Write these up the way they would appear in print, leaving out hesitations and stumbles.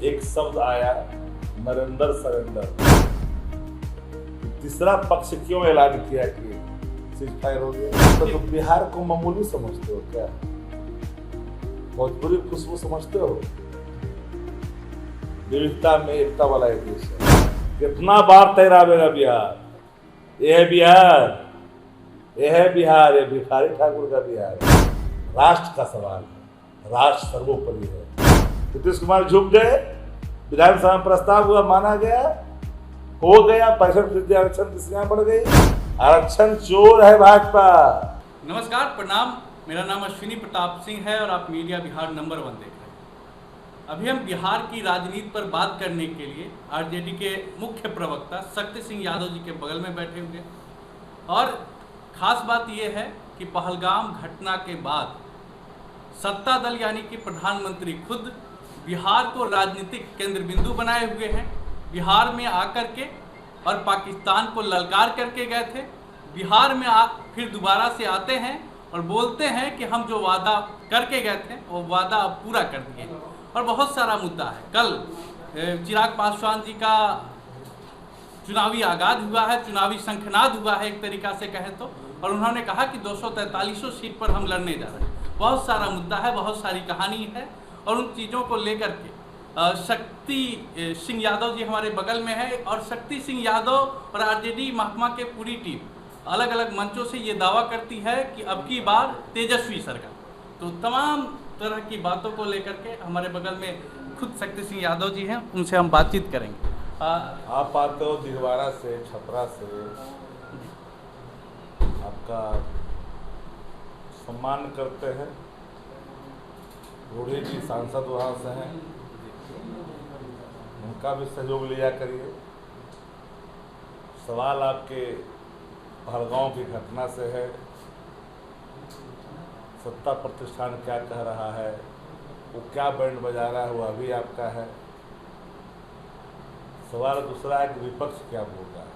एक शब्द आया, नरेंद्र सरेंडर। तीसरा पक्ष क्यों ऐलान किया कि सीजफायर हो गया? तो बिहार को मामूली समझते हो क्या? भोजपुरी खुशबू समझते हो? विविधता में एकता वाला एक देश है। कितना बार तैरावेगा बिहार? यह है बिहार, यह है बिहार, ये भिखारी ठाकुर का बिहार है। राष्ट्र का सवाल है, राष्ट्र सर्वोपरि है। नीतीश कुमार झुक गए, विधानसभा में प्रस्ताव हुआ, माना गया, हो गया, 65% आरक्षण की सीमा बढ़ गई। आरक्षण चोर है भाजपा। नमस्कार, प्रणाम। मेरा नाम अश्विनी प्रताप सिंह है और आप मीडिया बिहार नंबर 1 देख रहे हैं। अभी हम बिहार की राजनीति पर बात करने के लिए आरजेडी के मुख्य प्रवक्ता शक्ति सिंह यादव जी के बगल में बैठे हुए हैं। और खास बात यह है कि पहलगाम घटना के बाद सत्ता दल यानी कि प्रधानमंत्री खुद बिहार को राजनीतिक केंद्र बिंदु बनाए हुए हैं। बिहार में आकर के और पाकिस्तान को ललकार करके गए थे। बिहार में फिर दोबारा से आते हैं और बोलते हैं कि हम जो वादा करके गए थे वो वादा अब पूरा कर दिए। और बहुत सारा मुद्दा है। कल चिराग पासवान जी का चुनावी आगाज हुआ है, चुनावी शंखनाद हुआ है एक तरीका से कहें तो, और उन्होंने कहा कि 243 सीट पर हम लड़ने जा रहे हैं। बहुत सारा मुद्दा है, बहुत सारी कहानी है और उन चीज़ों को लेकर के शक्ति सिंह यादव जी हमारे बगल में है। और शक्ति सिंह यादव और आरजेडी महकमा के पूरी टीम अलग अलग मंचों से ये दावा करती है कि अब की बार तेजस्वी सरकार। तो तमाम तरह की बातों को लेकर के हमारे बगल में खुद शक्ति सिंह यादव जी हैं, उनसे हम बातचीत करेंगे। आप आते हो दिलवाड़ा से, छपरा से, आपका सम्मान करते हैं। रूढ़ी जी सांसद वहाँ से हैं, उनका भी सहयोग लिया करिए। सवाल आपके पहलगांव की घटना से है, सत्ता प्रतिष्ठान क्या कह रहा है, वो क्या बैंड बजा रहा है, वो अभी आपका है। सवाल दूसरा है कि विपक्ष क्या बोल रहा है।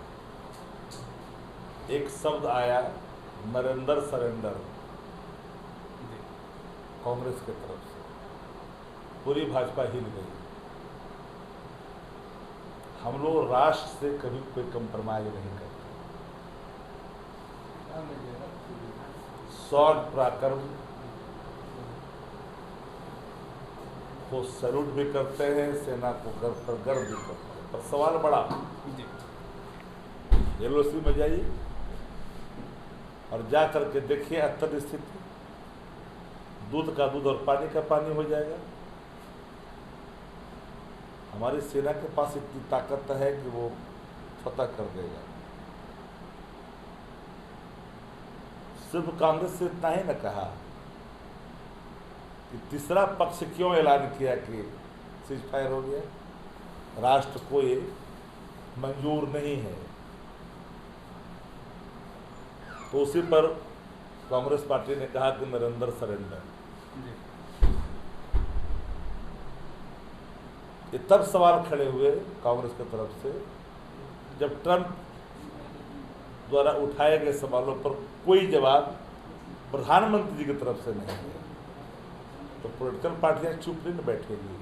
एक शब्द आया, नरेंद्र सरेंडर, कांग्रेस की तरफ से पूरी भाजपा हिल गई। हम लोग राष्ट्र से कभी कोई कंप्रोमाइज नहीं करते। शौर्य पराक्रम को सैल्यूट भी करते हैं, सेना को गर्व भी करते हैं। पर सवाल बड़ा, एलओसी में जाइए और जा करके देखिए अंतर स्थिति, दूध का दूध और पानी का पानी हो जाएगा। हमारी सेना के पास इतनी ताकत है कि वो फतह कर देगा। सिर्फ कांग्रेस से इतना ही न कहा कि तीसरा पक्ष क्यों ऐलान किया कि सीजफायर हो गया? राष्ट्र को ये मंजूर नहीं है। तो उसी पर कांग्रेस पार्टी ने कहा कि नरेंद्र सरेंडर। ये तब सवाल खड़े हुए कांग्रेस की तरफ से जब ट्रंप द्वारा उठाए गए सवालों पर कोई जवाब प्रधानमंत्री जी की तरफ से नहीं है। तो पॉलिटिकल पार्टियां चुप नहीं बैठेगी।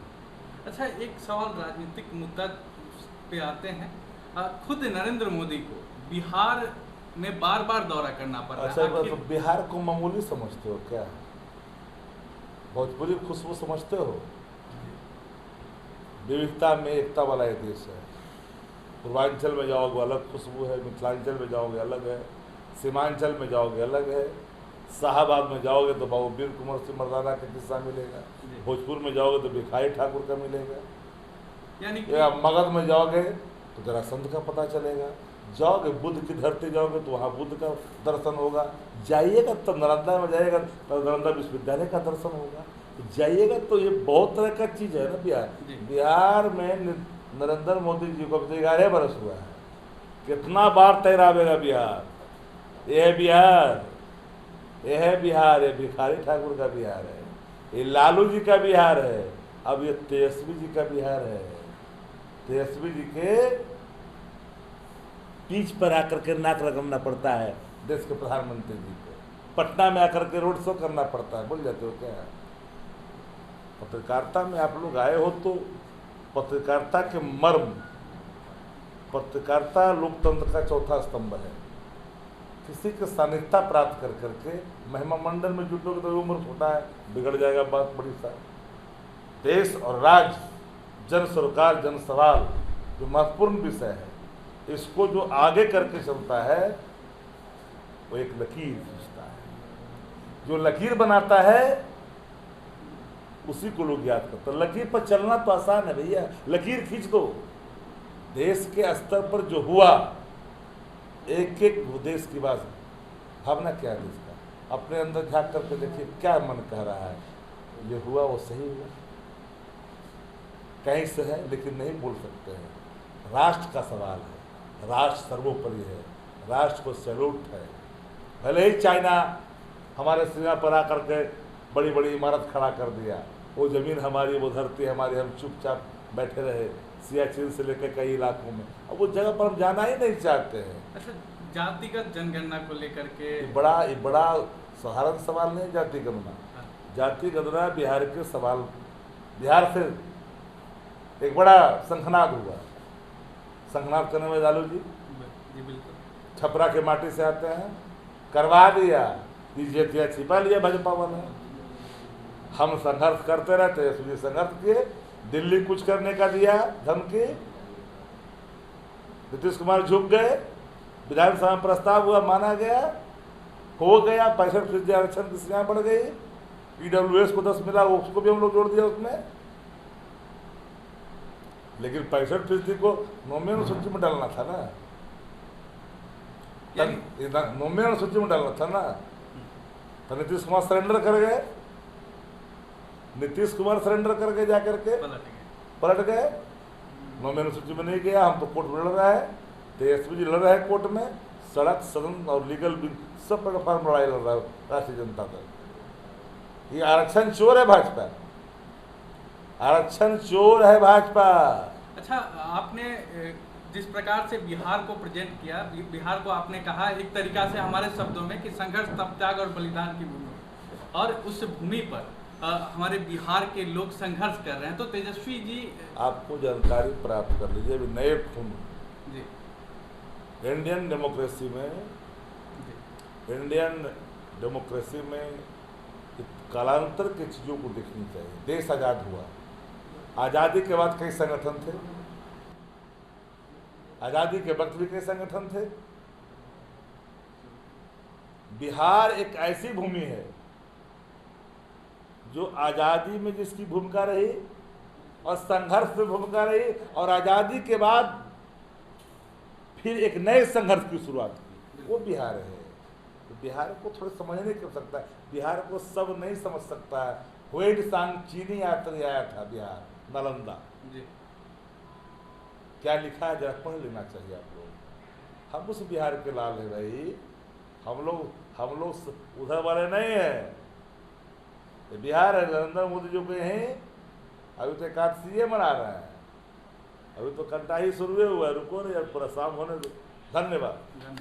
अच्छा, एक सवाल राजनीतिक मुद्दा पे आते हैं। खुद नरेंद्र मोदी को बिहार में बार बार दौरा करना पड़ रहा है। अच्छा, तो बिहार को मामूली समझते हो क्या? भोजपुरी खुशबू समझते हो? विविधता में एकता वाला एक देश है। पूर्वांचल में जाओगे अलग खुशबू है, मिथिलांचल में जाओगे अलग है, सीमांचल में जाओगे अलग है, शाहबाद में जाओगे तो बाबू वीर कुंवर सिंह मर्दाना का किस्सा मिलेगा, भोजपुर में जाओगे तो भिखारी ठाकुर का मिलेगा, यानी मगध में जाओगे तो जरासंध का पता चलेगा, जाओगे बुद्ध की धरती जाओगे तो वहाँ बुद्ध का दर्शन होगा, जाइएगा तो नालंदा में जाइएगा तो नालंदा विश्वविद्यालय का दर्शन होगा, जाइएगा तो ये बहुत तरह का चीज़ है ना। बिहार में नरेंद्र मोदी जी को 11 बरस हुआ है, कितना बार तैरावेगा बिहार? यह है बिहार, यह है बिहार, ये भिखारी ठाकुर का बिहार है, ये लालू जी का बिहार है, अब ये तेजस्वी जी का बिहार है। तेजस्वी जी के पीछ पर आकर के नाक रगड़ना पड़ता है देश के प्रधानमंत्री जी को, पटना में आकर के रोड शो करना पड़ता है। बोल जाते हो क्या? पत्रकारिता में आप लोग आए हो तो पत्रकारिता के मर्म, पत्रकारिता लोकतंत्र का चौथा स्तंभ है। किसी की सानिध्यता प्राप्त कर करके महिमा मंडल में जुटोगे तो उम्र छोटा है, बिगड़ जाएगा बात बड़ी सा। देश और राज्य, जन सरोकार, जन सवाल जो महत्वपूर्ण विषय है, इसको जो आगे करके चलता है वो एक लकीर खींचता है। जो लकीर बनाता है उसी को लोग याद करते हैं। लकीर पर चलना तो आसान है भैया, लकीर खींच दो। देश के स्तर पर जो हुआ, एक एक देश की बात, भावना क्या है देश का, अपने अंदर झांक करके देखिए क्या मन कह रहा है। ये हुआ वो सही हुआ, कहीं से है लेकिन नहीं बोल सकते हैं। राष्ट्र का सवाल है, राष्ट्र सर्वोपरि है, राष्ट्र को सैल्यूट है। भले ही चाइना हमारे सीमा पर आकर के बड़ी बड़ी इमारत खड़ा कर दिया, वो ज़मीन हमारी, वो धरती हमारी, हम चुपचाप बैठे रहे सियाचिन से लेकर कई इलाकों में। अब वो जगह पर हम जाना ही नहीं चाहते हैं। अच्छा, जातिगत जनगणना को लेकर के ये बड़ा साधारण सवाल नहीं जाति गणना। जाति गणना बिहार के सवाल, बिहार से एक बड़ा संखनाद हुआ। संखनाद करने में लालू जी बिल्कुल छपरा के माटी से आते हैं, करवा दिया, बीजेपी छिपा लिया भाजपा वाला। हम संघर्ष करते रहते, यशवी संघर्ष किए, दिल्ली कुछ करने का दिया धमकी, नीतीश कुमार झुक गए, विधानसभा में प्रस्ताव हुआ, माना गया, हो गया। 65% आरक्षण की सीमा बढ़ गई, ईडब्ल्यूएस को 10 मिला, उसको भी हम लोग जोड़ दिया उसमें। लेकिन 65% को नोमिनल सूची में डालना था ना, नोमिनल सूची में डालना था ना। तो नीतीश कुमार सरेंडर कर गए, नीतीश कुमार सरेंडर करके जाकर के पलट गए, नोमिनल सूची में नहीं गया। हम तो कोर्ट में लड़ रहा है, तेजस्वी जी लड़ रहे हैं कोर्ट में, सड़क, सदन और लीगल बिल सब प्लेटफॉर्म लड़ाई लड़ रहा है राष्ट्रीय जनता दल। ये आरक्षण चोर है भाजपा, आरक्षण चोर है भाजपा। अच्छा, आपने जिस प्रकार से बिहार को प्रेजेंट किया, बिहार को आपने कहा एक तरीका से हमारे शब्दों में कि संघर्ष, तप, त्याग और बलिदान की भूमि, और उस भूमि पर हमारे बिहार के लोग संघर्ष कर रहे हैं। तो तेजस्वी जी, आपको जानकारी प्राप्त कर लीजिए, अभी नए खून जी इंडियन डेमोक्रेसी में कालांतर की चीज़ों को देखनी चाहिए। देश आज़ाद हुआ, आज़ादी के बाद कई संगठन थे, आज़ादी के वक्त भी कई संगठन थे। बिहार एक ऐसी भूमि है जो आज़ादी में जिसकी भूमिका रही और संघर्ष में भूमिका रही, और आज़ादी के बाद फिर एक नए संघर्ष की शुरुआत की, वो बिहार है। तो बिहार को थोड़ा समझने की आवश्यकता है, बिहार को सब नहीं समझ सकता है। हुएड सांग चीनी यात्री आया था बिहार, नालंदा, क्या लिखा है जरा पढ़ लेना चाहिए आप लोग। हम उस बिहार के लाल है भाई, हम लोग उधर वाले नहीं हैं। बिहार है, नरेंद्र मोदी जो के हैं, अभी तो एकादशी मना रहे हैं, अभी तो कंटा ही शुरू हुआ है, रुको ना यार, पूरा शाम होने दो। धन्यवाद।